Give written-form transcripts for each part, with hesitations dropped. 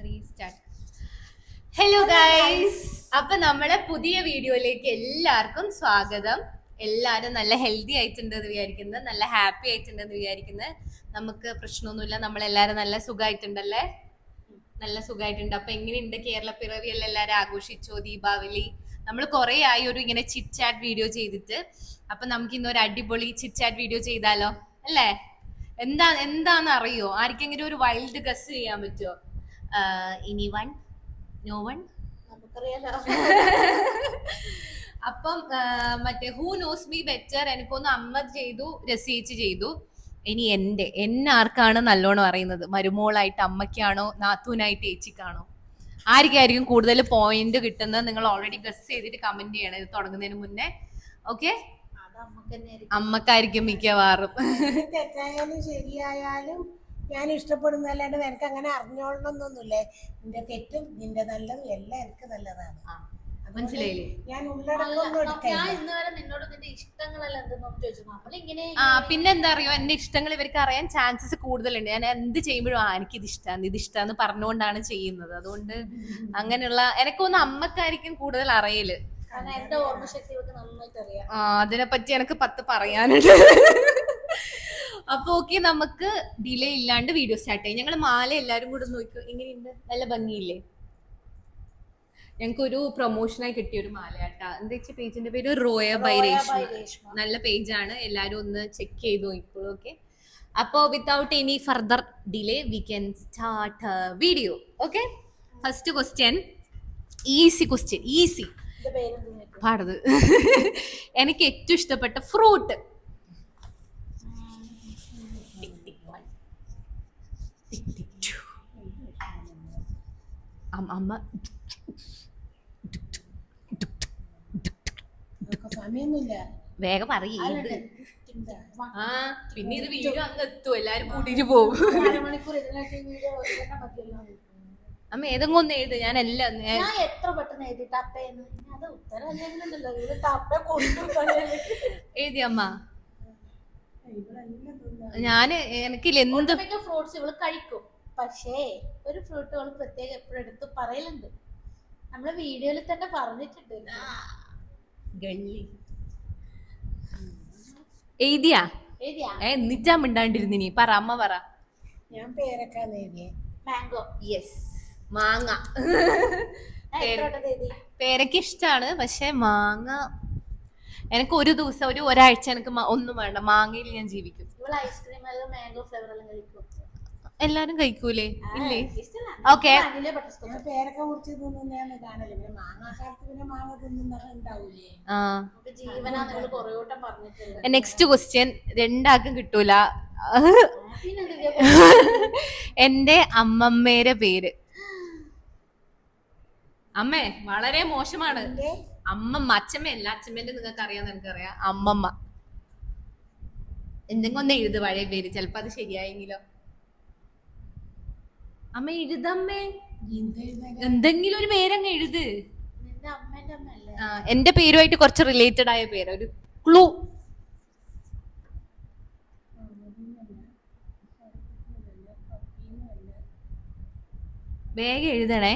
Restart. Hello guys, അപ്പൊ നമ്മളെ പുതിയ വീഡിയോയിലേക്ക് എല്ലാവർക്കും സ്വാഗതം. എല്ലാരും നല്ല ഹെൽത്തി ആയിട്ടുണ്ടെന്ന് വിചാരിക്കുന്നത്, നല്ല ഹാപ്പി ആയിട്ടുണ്ടെന്ന് വിചാരിക്കുന്നത്. നമുക്ക് പ്രശ്നമൊന്നുമില്ല, നമ്മളെല്ലാരും നല്ല സുഖമായിട്ടുണ്ടല്ലേ? നല്ല സുഖമായിട്ടുണ്ട്. അപ്പൊ എങ്ങനെയുണ്ട് കേരള പിറവിയെല്ലാം എല്ലാരും ആഘോഷിച്ചോ? ദീപാവലി നമ്മൾ കുറെ ആയി ഒരു ഇങ്ങനെ ചിറ്റ് ചാറ്റ് വീഡിയോ ചെയ്തിട്ട്. അപ്പൊ നമുക്ക് ഇന്നൊരു അടിപൊളി ചിറ്റ് ചാറ്റ് വീഡിയോ ചെയ്താലോ അല്ലേ? എന്താന്ന് അറിയോ? ആർക്കെങ്കിലും ഒരു വൈൽഡ് ഗസ് ചെയ്യാൻ പറ്റുമോ? ഇനി വൺ നോ വൺ അപ്പം മറ്റേ ഹൂ നോസ് മീ ബെറ്റർ എനിക്കൊന്ന് അമ്മ ചെയ്തു, രസിച്ച് ചെയ്തു. ഇനി എന്നെ ആർക്കാണ് നല്ലോണം അറിയുന്നത്? മരുമോളായിട്ട് അമ്മയ്ക്കാണോ, നാത്തൂനായിട്ട് ഏച്ചിക്കാണോ? ആർക്കായിരിക്കും കൂടുതൽ പോയിന്റ് കിട്ടുന്നത്? നിങ്ങൾ ഓൾറെഡി ഗസ് ചെയ്തിട്ട് കമന്റ് ചെയ്യണം ഇത് തുടങ്ങുന്നതിന് മുന്നേ. ഓക്കെ, അമ്മക്കായിരിക്കും മിക്കവാറും. തെറ്റായാലും ശരിയായാലും ഞാൻ ഇഷ്ടപ്പെടുന്നല്ലാണ്ട് നിനക്ക് അങ്ങനെ അറിഞ്ഞോളണമെന്നൊന്നുമില്ലേ. നിന്റെ തെറ്റും നിന്റെ നല്ലതും എല്ലാം എനിക്ക് നല്ലതാണ്. മനസ്സിലായില്ലേ? ഞാൻ ഉള്ളടക്കം പിന്നെന്താ അറിയോ, എന്റെ ഇഷ്ടങ്ങൾ ഇവർക്ക് അറിയാൻ ചാൻസസ് കൂടുതലുണ്ട്. ഞാൻ എന്ത് ചെയ്യുമ്പോഴും എനിക്ക് ഇത് ഇഷ്ടാന്ന് പറഞ്ഞുകൊണ്ടാണ് ചെയ്യുന്നത്. അതുകൊണ്ട് അങ്ങനെയുള്ള എനിക്കൊന്ന് അമ്മക്കായിരിക്കും കൂടുതൽ അറിയല്. അതിനെപ്പറ്റി എനിക്ക് 10 പറയാനുണ്ട്. അപ്പൊ ഓക്കെ, നമുക്ക് ഡിലേ ഇല്ലാണ്ട് വീഡിയോ സ്റ്റാർട്ട് ചെയ്യാം. ഞങ്ങള് മാല എല്ലാരും കൂടെ നോക്കൂ, എങ്ങനെയുണ്ട്? നല്ല ഭംഗിയില്ലേ? ഞങ്ങൾക്കൊരു പ്രൊമോഷനായി കിട്ടിയ ഒരു മാലയാട്ടാ. എന്താ വെച്ചാൽ പേജിന്റെ പേര് റോയ ബൈ രേഷ്മ. നല്ല പേജാണ്, എല്ലാരും ഒന്ന് ചെക്ക് ചെയ്ത് നോക്കോളൂ. ഓക്കെ, അപ്പോ without any further delay we can start video. Okay, first question, easy question, easy പാടത്. എനിക്ക് ഏറ്റവും ഇഷ്ടപ്പെട്ട ഫ്രൂട്ട്? അമ്മ വേഗം പറയേ. പിന്നെ ഇത് വീഡിയോ അങ്ങ് എത്തും, എല്ലാരും കൂട്ടിട്ട് പോകും. അമ്മ ഏതെങ്കിലും ഒന്ന് എഴുത്, ഞാൻ എല്ലാം എത്ര പെട്ടെന്ന് എഴുതി അമ്മ. ഞാന് എനിക്കില്ല എന്ത് ഫ്രൂട്ട്സ് ഇവള് കഴിക്കും, പക്ഷേ ഒരു ഫ്രൂട്ട് അവള് പ്രത്യേകം എപ്പോഴും എടുത്ത് പറയലുണ്ട്. നമ്മള് വീഡിയോയിൽ തന്നെ പറഞ്ഞിട്ടുണ്ട്. എഴുതിയാ എന്നിട്ടാ മിണ്ടാണ്ടിരുന്നിനി. പറ അമ്മ പറ. ഞാൻ പേരൊക്കെ മാംഗോ. യെസ്, മാങ്ങ. പേരൊക്കെ ഇഷ്ടാണ്, പക്ഷെ മാങ്ങ എനിക്ക് ഒരു ദിവസം ഒരാഴ്ച എനിക്ക് ഒന്നും വേണ്ട, മാങ്ങയിൽ ഞാൻ ജീവിക്കും. ഐസ്ക്രീം മാംഗോ ഫ്ലേവർ എല്ലാം കഴിക്കും. എല്ലാരും കഴിക്കൂലേ? ഇല്ലേ? ഓക്കെ, പേരൊക്കെ മുറിച്ച് തിന്നുന്നതാണ് കാണല്. പിന്നെ മാങ്ങാക്കാലത്ത് പിന്നെ മാങ്ങ തിന്നുണ്ടാവൂലേ. നെക്സ്റ്റ് ക്വസ്റ്റ്യൻ, രണ്ടാക്കും കിട്ടൂല. എന്റെ അമ്മമ്മേരെ പേര്? അമ്മേ വളരെ മോശമാണ്. അമ്മമ്മ, അച്ഛമ്മയല്ല. അച്ഛമ്മേന്റെ നിങ്ങൾക്ക് അറിയാന്ന് എനിക്കറിയാം. അമ്മമ്മ എന്തെങ്കിലും ഒന്ന് എഴുത്, പഴയ പേര്. ചിലപ്പോ അത് ശരിയായെങ്കിലോ. അമ്മ എഴുതമ്മേ, എന്തെങ്കിലും ഒരു പേരങ്ങ് എഴുത്. എന്റെ പേരുമായിട്ട് കുറച്ച് റിലേറ്റഡ് ആയ പേര്, ഒരു ക്ലൂ. വേഗം എഴുതണേ.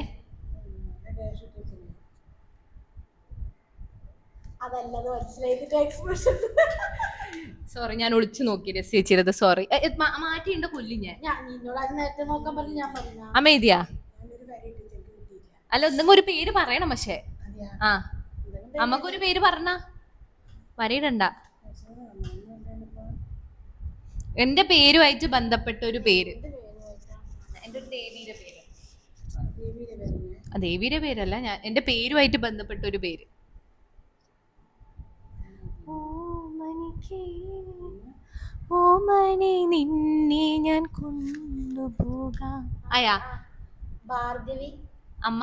സോറി, ഞാൻ ഒളിച്ചു നോക്കി രസിച്ചത്. സോറി, മാറ്റിയുണ്ട് കൊല്ലി ഞാൻ. അമ്മ എഴുതിയാ? അല്ല, എന്തെങ്കിലും ഒരു പേര് പറയണം. പക്ഷെ അമ്മക്കൊരു പേര് പറഞ്ഞ വരയിടണ്ട. എന്റെ പേരുമായിട്ട് ബന്ധപ്പെട്ട ഒരു പേര്. എന്റെ ഒരു ദേവിയുടെ പേര്. ദേവിയുടെ പേരല്ല, ഞാൻ എന്റെ പേരുമായിട്ട് ബന്ധപ്പെട്ട ഒരു പേര്. ഓമനെ നിന്നെ ഞാൻ കൊണ്ടുപോകാം. ആയാ? ഭാർഗവി. അമ്മ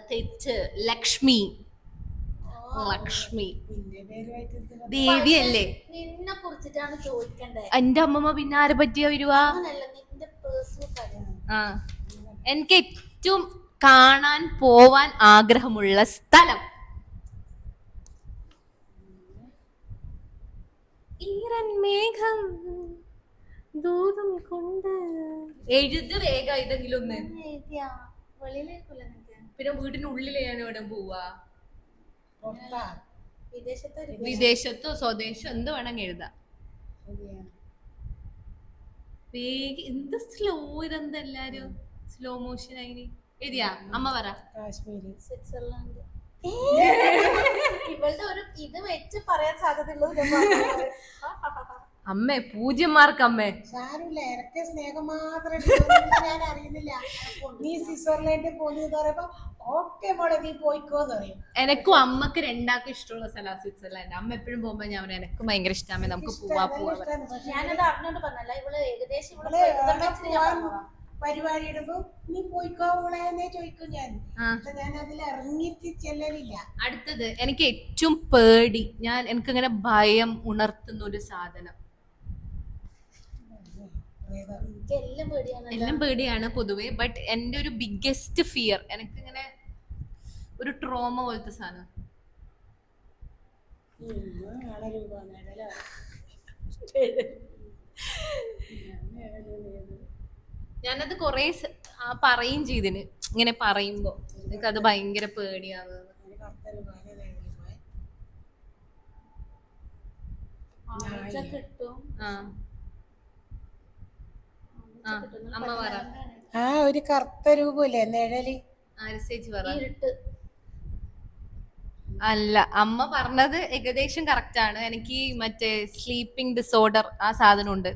തെറ്റ്, ലക്ഷ്മി. ലക്ഷ്മി ദേവിയല്ലേ? നിന്നെ കുറിച്ചിട്ടാണ് ചോദിക്കണ്ടേ. എന്റെ അമ്മമ്മ പിന്നെ ആരെ പറ്റിയാ വരുവാ? എനിക്ക് ഏറ്റവും കാണാൻ പോവാൻ ആഗ്രഹമുള്ള സ്ഥലം? ഈറൻ മേഘം ദൂരം കൊണ്ട് എഴുത് വേഗം ഏതെങ്കിലും ഒന്ന്. എഴുതിയാ വെളിയിലേക്കുള്ള നിനക്ക് പിന്നെ വീടിനുള്ളിലാണ് ഇവിടെ പോവാ. പുറത്താ വിദേശത്ത് വിദേശത്തോ സ്വദേശോ എന്ത് വേണമെങ്കിൽ എഴുതാം. അതെയാ. എന്ത് സ്ലോ ഇതെന്താ എല്ലാരും സ്ലോ മോഷൻ ആയി എഴുതിയാ. അമ്മ പറ. കാശ്മീര്. സ്വിറ്റ്സർലാൻഡ്. ഇവളുടെ ഒരു ഇത് വെച്ച് പറയാൻ സാധ്യതയുള്ളത് ഞാൻ പറഞ്ഞത്. അമ്മേ 0 മാർക്ക് അമ്മേ. സാരമില്ല, ഇരക്കെ സ്നേഹം മാത്രമേ ഞാൻ അറിയുന്നില്ല. നീ സ്വിറ്റ്സർലൻഡിൽ പോകുന്നത് പറയുമ്പോ ഓക്കെ മോളെ നീ പോയിക്കോന്ന് പറയും. എനക്കും അമ്മക്ക് രണ്ടാൾക്കും ഇഷ്ടമുള്ള സ്ഥലം സ്വിറ്റ്സർലാൻഡ്. അമ്മ എപ്പോഴും പോകുമ്പോ ഞാൻ പറയാം എനക്കും ഭയങ്കര ഇഷ്ടമേ നമുക്ക് പോവാ. ഞാനത് അറിഞ്ഞോണ്ട് പറഞ്ഞല്ല, ഇവള് ഏകദേശം ഇവിടെ പരിപാടി ഇടുമ്പോ നീ പോയിക്കോ മോളെന്നേ ചോദിക്കും ഞാൻ. ഞാൻ അതിൽ ഇറങ്ങിട്ട് ചെല്ലലില്ല. അടുത്തത് എനിക്ക് ഏറ്റവും പേടി, എനിക്കിങ്ങനെ ഭയം ഉണർത്തുന്ന ഒരു സാധനം. എനിക്ക് എല്ലാം പേടിയാണ്. എല്ലാം പേടിയാണ് പൊതുവെ, ബട്ട് എന്റെ ഒരു ബിഗ്ഗസ്റ്റ് ഫിയർ എനിക്കിങ്ങനെ ഒരു ട്രോമ പോലത്തെ സാധനം. ഞാനത് കൊറേ പറയും ചെയ്തിന്. ഇങ്ങനെ പറയുമ്പോ എനിക്കത് ഭയങ്കര പേടിയാണ്. കിട്ടും. അമ്മ പറ. ആ ഒരു കറുത്ത രൂപല്ലേ നിഴല്. ചേച്ചി പറ. ഇരുട്ട്. അല്ല, അമ്മ പറഞ്ഞത് ഏകദേശം കറക്റ്റ് ആണ്. എനിക്ക് മറ്റേ സ്ലീപ്പിംഗ് ഡിസോർഡർ ആ സാധനം ഉണ്ട്.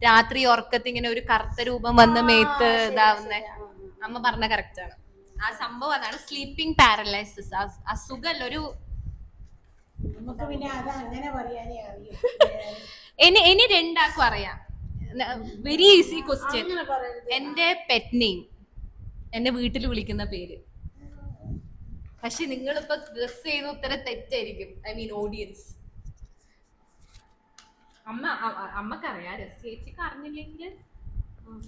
രാത്രി ഉറക്കത്തിൽ ഇങ്ങനെ ഒരു കറുത്ത രൂപം വന്ന് മേത്ത് ഇതാവുന്ന. അമ്മ പറഞ്ഞ കറക്റ്റ് ആണ്. ആ സംഭവം അതാണ് സ്ലീപ്പിംഗ് പാരലൈസിസ്. അസുഖല്ല, ഒരു നമുക്ക് പിന്നെ അത് അങ്ങനെ പറയാനേ അറിയൂ. ഇനി രണ്ടാൾക്കും അറിയാം. Very easy question. എന്റെ പെറ്റ് നെയിം, എന്നെ വീട്ടിൽ വിളിക്കുന്ന പേര്. പക്ഷെ നിങ്ങളിപ്പോ ഗസ് ചെയ്യുന്ന ഉത്തരം തെറ്റായിരിക്കും. I mean audience. അമ്മക്കറിയാം, ചേച്ചിക്ക് അറിഞ്ഞില്ലെങ്കിൽ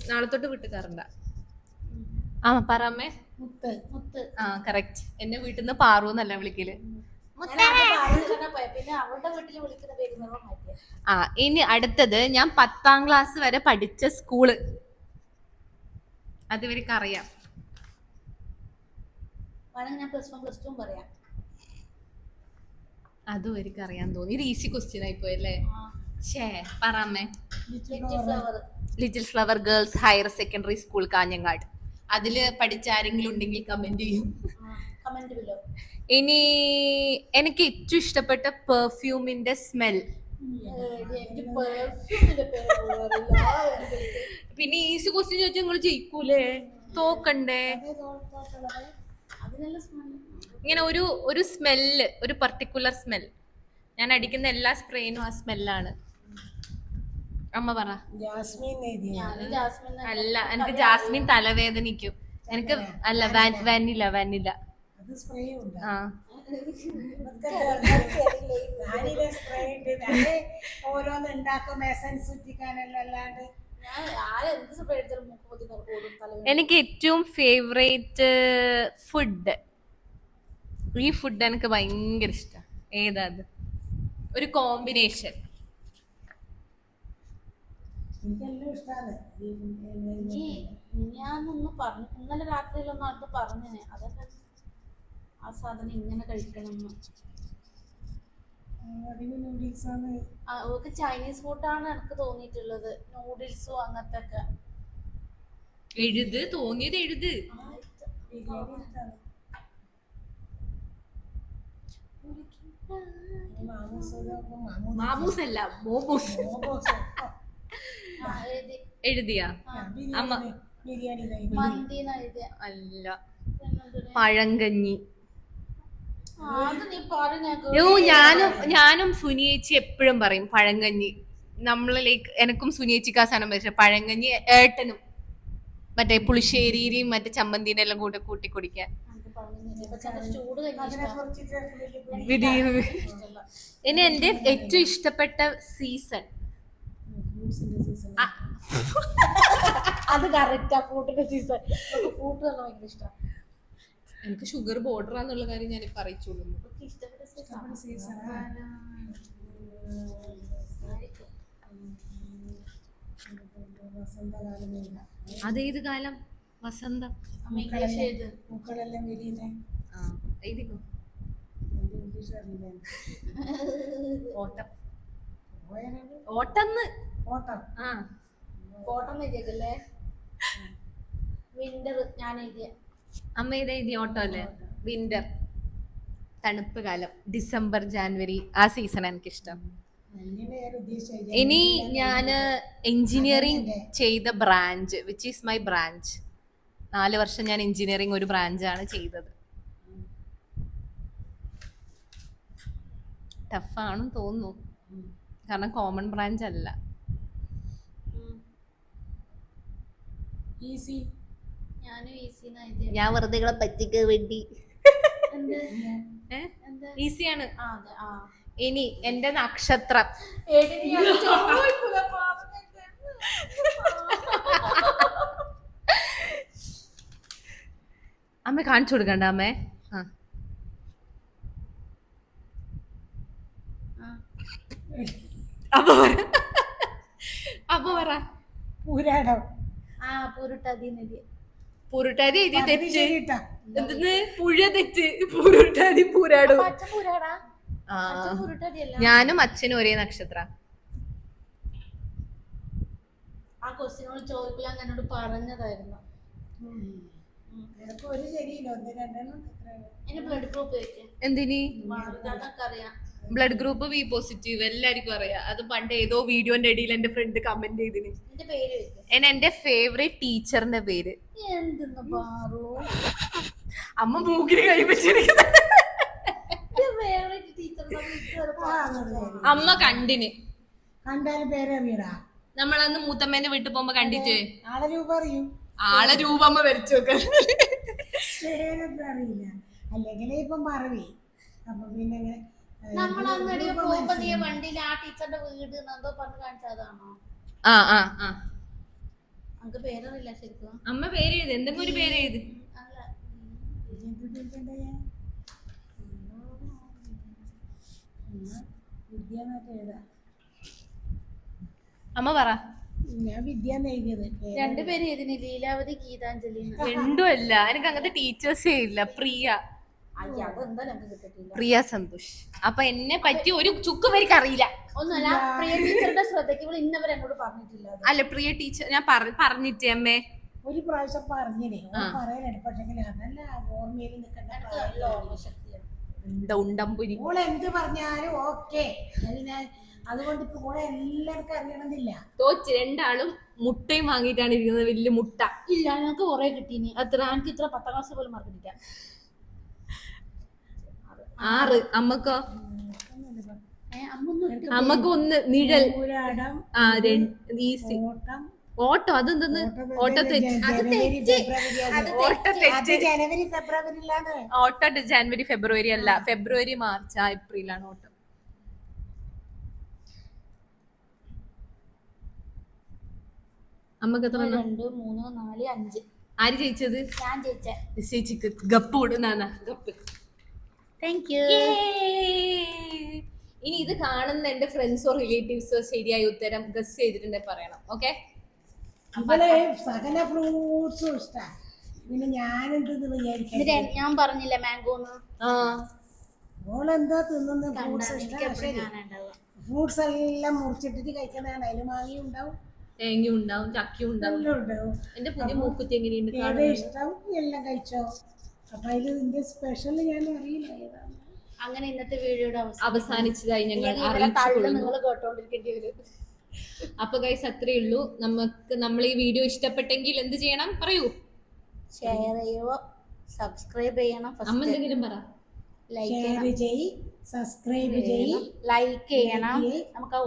നാളെ തൊട്ട് വീട്ടിൽ കയറണ്ട. ആ പറ അമ്മേ. മുത്ത്. മുത്ത്. ആ കറക്റ്റ്. എന്നെ വീട്ടിൽ നിന്ന് പാറു എന്നല്ല വിളിക്കല്. പിന്നെ അവളുടെ വീട്ടിൽ വിളിക്കുന്ന പേര് മാറ്റിയ. ആ ഇനി അടുത്തത്, ഞാൻ 10ാം ക്ലാസ് വരെ പഠിച്ച സ്കൂള്. അത് ഇവർക്ക് അറിയാം. ഞാൻ പ്ലസ് 1 പ്ലസ് 2 പറയാം. അതും ഇവർക്ക് അറിയാൻ തോന്നി. ഇത് ഈസി ക്വസ്റ്റ്യൻ ആയിപ്പോയല്ലേ. പറ അമ്മേ. Little flower girls higher secondary school Kanhangad. അതില് പഠിച്ച ആരെങ്കിലും ഉണ്ടെങ്കിൽ കമന്റ് ചെയ്യും. ഇനി എനിക്ക് ഏറ്റവും ഇഷ്ടപ്പെട്ട പെർഫ്യൂമിന്റെ സ്മെൽ. പിന്നെ ഈസി ക്വസ്റ്റ്യൻ ചോദിച്ചാൽ നിങ്ങൾ ജയിക്കൂലേ, തോക്കണ്ടേ. ഇങ്ങനെ ഒരു സ്മെല്ല്, ഒരു പർട്ടിക്കുലർ സ്മെൽ. ഞാൻ അടിക്കുന്ന എല്ലാ സ്പ്രേനും ആ സ്മെല്ലാണ്. അമ്മ പറ. അല്ല, എനിക്ക് ജാസ്മിൻ തലവേദനിക്കും. എനിക്ക് അല്ല, വാനില. വാനില. ആ എനിക്ക് ഏറ്റവും ഫേവറേറ്റ് ഫുഡ്, ഈ ഫുഡ് എനിക്ക് ഭയങ്കര ഇഷ്ടം. ഏതാ അത്? ഒരു കോമ്പിനേഷൻ. ഞാനൊന്ന് പറഞ്ഞു, ഇന്നലെ രാത്രിയിലൊന്നും അത് പറഞ്ഞേ. അതൊക്കെ ആ സാധനം ഇങ്ങനെ കഴിക്കണം. അവർക്ക് ചൈനീസ് ഫുഡാണ് എനിക്ക് തോന്നിയിട്ടുള്ളത്. നൂഡിൽസും അങ്ങനത്തെ ഒക്കെ. എഴുത്, തോന്നിയത് എഴുത്. മാമൂസ് അല്ല, മോമോസ്. എഴുതിയാ? അല്ല, പഴങ്കഞ്ഞി. ഞാനും സുനിയേച്ചി എപ്പോഴും പറയും പഴങ്കഞ്ഞി. നമ്മളിലേക്ക് എനക്കും സുനിയേച്ചിക്ക് ആ സാധനം പക്ഷെ പഴങ്കഞ്ഞി. ഏട്ടനും മറ്റേ പുളിശ്ശേരിയും മറ്റേ ചമ്മന്തിന്റെ എല്ലാം കൂടെ കൂട്ടി കുടിക്കാൻ. ഇനി എന്റെ ഏറ്റവും ഇഷ്ടപ്പെട്ട സീസൺ. അത് കറക്റ്റാ, ഫ്രൂട്ടിന്റെ സീസൺ. ഫ്രൂട്ട് ഭയങ്കര ഇഷ്ടം. എനിക്ക് ഷുഗർ ബോർഡർ ആന്നുള്ള കാര്യം ഞാൻ ഇപ്പൊ അറിയിച്ചോളൂ. വസന്തകാലം ഇല്ല. അതേത് കാലം? വസന്തം. അമ്മ ഇംഗ്ലീഷ് എഴുത്. പൂക്കളെല്ലാം വിരിയുന്നേ. ആ എഴുതിക്കോ. എന്റെ ഇംഗ്ലീഷ് അറിയില്ല. ഓട്ടം. പോയാലും ഓട്ടന്ന്. ഓട്ടം. ആ ഫോട്ടോ എഴുതിയേക്കല്ലേ. വിന്റർ ഞാൻ എഴുതിയ. അമ്മ ഇത് എഴുതി ഓട്ടോ അല്ലേ? വിന്റർ, തണുപ്പ് കാലം, ഡിസംബർ, ജാനുവരി, ആ സീസൺ എനിക്കിഷ്ടം. അങ്ങനെ ഞാൻ ഉദ്ദേശിച്ചത്. ഇനി ഞാന് എഞ്ചിനീയറിംഗ് ചെയ്ത branch, which is my branch. 4 വർഷം ഞാൻ എഞ്ചിനീയറിംഗ് ഒരു ബ്രാഞ്ചാണ് ചെയ്തത്. ടഫാണെന്ന് തോന്നുന്നു, കാരണം കോമൺ ബ്രാഞ്ച് അല്ല. ഈസി. ഞാനും ഈസി എഴുതിയ. ഞാൻ വെറുതെ പറ്റിക്ക് വേണ്ടി. എന്ത്? ഈസിയാണ്. ആ അതെ. ആ ഇനി എന്റെ നക്ഷത്രം. അമ്മ കാണിച്ചു കൊടുക്കണ്ട അമ്മേ. ആ അപ്പൊ പറ. പൂരാടം. ആ പുരുട്ടതി നിധി. പുരുട്ടാതി എഴുതി തെറ്റ്. ശരിട്ടാ. എന്തെന്ന്? പുഴ തെറ്റ്. പുരുട്ടാതി പൂരാടും. അച്ഛ പുരാടാ. ആ അച്ഛൻ പുരുട്ടതി അല്ല. ഞാനും അച്ഛനും ഒരേ നക്ഷത്ര. ആ ക്വസ്റ്റ്യനോട് ചോദിക്കില്ല എന്നോട് പറഞ്ഞതായിരുന്നു. നിനക്ക് ഒരു ശരിയില്ല, ഒന്ന് രണ്ടെണ്ണം എത്രയാണ്? എന്റെ ബ്ലഡ് ഗ്രൂപ്പ് ചോദിക്കാം. എന്തിനി? അതൊക്കെ അറിയാം. ബ്ലഡ് ഗ്രൂപ്പ് ബി പോസിറ്റീവ്, എല്ലാവർക്കും അറിയാം. അത് പണ്ട് ഏതോ വീഡിയോന്റെ ഇടയിൽ എന്റെ ഫ്രണ്ട് കമന്റ് ചെയ്തിന്. എന്റെ പേര് ചോദിക്കാം. എന്റെ ഫേവറേറ്റ് ടീച്ചറിന്റെ പേര്. എന്തെന്ന് പാറു. അമ്മ മൂക്കിന് കൈവച്ചിരിക്കുന്നത്. ഫേവറേറ്റ് ടീച്ചർ അമ്മ കണ്ടിന്. കണ്ടാലും പേരറിയടാ. നമ്മളന്ന് മൂത്തമ്മേന്റെ വീട്ടിൽ പോകുമ്പോ കണ്ടിട്ട് ആളെ രൂപ അറിയൂ. ആളെ രൂപമ്മ വരച്ചു നോക്ക. പേരൊന്നും അറിയില്ല, അല്ലെങ്കിൽ ഇപ്പം മറവി. അപ്പൊ പിന്നെ നമ്മളന്നടി പോകുമ്പോ നീ വണ്ടിയിൽ ആ ടീച്ചറിന്റെ വീട് എന്തോ പറഞ്ഞ് കാണിച്ചതാണോ? ആ ആ ആ നമുക്ക് പേരറിയില്ല ശരിക്കും. അമ്മ പേര് എഴുതി, എന്തെങ്കിലും ഒരു പേര് എഴുതി. അല്ല വിദ്യാന്നൊക്കെ എഴുതാ. അമ്മ പറ. ഞാൻ വിദ്യാന്ന് എഴുതിയത്. രണ്ടുപേര് എഴുതിന്, ലീലാവതി ഗീതാഞ്ജലി. രണ്ടും അല്ല, എനിക്ക് അങ്ങനത്തെ ടീച്ചേഴ്സേ ഇല്ല. പ്രിയ, അതെന്താ ഞങ്ങൾക്ക് കിട്ടിയിട്ടില്ല. പ്രിയ സന്തോഷ്. അപ്പൊ എന്നെ പറ്റി ഒരു ചുക്ക് പേർക്ക് അറിയില്ല. ഒന്നുമല്ല, പ്രിയ ടീച്ചറുടെ ശ്രദ്ധയ്ക്ക് ഇവിടെ ഇന്നവരെ എന്നോട് പറഞ്ഞിട്ടില്ല. അല്ല, പ്രിയ ടീച്ചർ ഞാൻ പറഞ്ഞിട്ടേ അമ്മേ. ഒരു പ്രാവശ്യം പറഞ്ഞില്ലേ, പറയാനായിട്ട്. പക്ഷെങ്കിൽ അതല്ല ഓർമ്മയിൽ നിൽക്കണ്ട. നല്ല ഓർമ്മശക്തിയാണ്. ഉണ്ടമ്പുരി. ഓളെ എന്ത് പറഞ്ഞാലും ഓക്കെ. അതുകൊണ്ട് ഇപ്പൊ ഓളെ എല്ലാവർക്കും അറിയണമെന്നില്ല. തോച്ച് രണ്ടാളും മുട്ടയും വാങ്ങിയിട്ടാണ് ഇരിക്കുന്നത്, വലിയ മുട്ട. ഇല്ല, ഞങ്ങൾക്ക് കുറെ കിട്ടീനി. അത്ര എനിക്ക് ഇത്ര 10ാം ക്ലാസ് പോലും മാർക്ക് കിട്ടില്ല. 6. അമ്മക്കോ? അമ്മക്ക് 1 നിഴൽ. പൂരാടം, ആ ഈസി. ഓട്ടം. ഓട്ടോ അതെന്തെന്ന്? ഓട്ടോ തെറ്റ്. ജനുവരി ഫെബ്രുവരിയിലാണ്. ഓട്ടോ ജനുവരി ഫെബ്രുവരി അല്ല, ഫെബ്രുവരി മാർച്ച് ഏപ്രിലാണ് ഓട്ടം. അമ്മക്ക് എത്ര? 2 3 4 5. ആര് ജയിച്ചത്? ഞാൻ ജയിച്ചേ. ചേച്ചിക്ക് ഗപ്പ് കൊടുന്ന ഗപ്പ്. Thank you. ഇനി ഇത് കാണുന്ന എന്റെ ഫ്രണ്ട്സോ റിലേറ്റീവ്സോ ശരിയായ ഉത്തരം ഗസ് ചെയ്തിട്ടുണ്ടെങ്കിൽ പറയണം. ഓക്കെ? അതുപോലെ സകല ഫ്രൂട്ട്സും ഇഷ്ടമാണ്. പിന്നെ ഞാനെന്തെന്ന് വിചാരിക്കാം. ഞാൻ പറഞ്ഞില്ല മാംഗോന്ന്. ഓളെന്തോ തിന്നുന്ന ഫ്രൂട്ട്സ് ഇഷ്ടം. ഫ്രൂട്ട്സ് എല്ലാം മുറിച്ചിട്ടിട്ട് കഴിക്കണതാണ്. അതിൽ മാങ്ങയും ഉണ്ടാവും, തേങ്ങയും ഉണ്ടാവും, ചക്കയും ഉണ്ടാവും. എല്ലാം ഉണ്ടാവും. എന്റെ പുതിയ മൂക്കുത്തി എങ്ങനെയുണ്ട്? ഏതാ ഇഷ്ടം എല്ലാം കഴിച്ചോ. അപ്പൊ അതിൽ ഇതിന്റെ സ്പെഷ്യൽ ഞാൻ അറിയില്ല ഏതാണ്. അങ്ങനെ ഇന്നത്തെ വീഡിയോയുടെ അവസാനിച്ചതായി ഞങ്ങൾ നിങ്ങൾ കേട്ടോണ്ടിരിക്കേണ്ടി വരും. അപ്പൊ ഗൈസ് അത്രേ ഉള്ളൂ. നമ്മൾ ഈ വീഡിയോ ഇഷ്ടപ്പെട്ടെങ്കിൽ എന്ത് ചെയ്യണം പറയൂ? ഷെയർ ചെയ്യുക, സബ്സ്ക്രൈബ് ചെയ്യണം. അമ്മ എന്തെങ്കിലും പറ. ഷെയർ ചെയ്യ്, സബ്സ്ക്രൈബ് ചെയ്യ്, ലൈക്ക് ചെയ്യണം. നമുക്ക്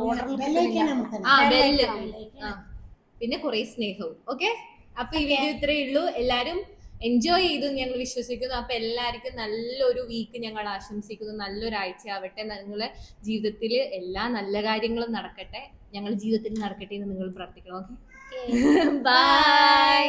പിന്നെ കുറെ സ്നേഹവും. ഓക്കെ? അപ്പൊ ഈ വീഡിയോ ഇത്രേ ഉള്ളൂ. എല്ലാരും എൻജോയ് ചെയ്തു ഞങ്ങൾ വിശ്വസിക്കുന്നു. അപ്പൊ എല്ലാവർക്കും നല്ലൊരു വീക്ക് ഞങ്ങൾ ആശംസിക്കുന്നു. നല്ലൊരാഴ്ച ആവട്ടെ. നിങ്ങളെ ജീവിതത്തിൽ എല്ലാ നല്ല കാര്യങ്ങളും നടക്കട്ടെ. ഞങ്ങളുടെ ജീവിതത്തിൽ നടക്കട്ടെ എന്ന് നിങ്ങൾ പ്രാർത്ഥിക്കണം. ഓക്കെ? ബൈ.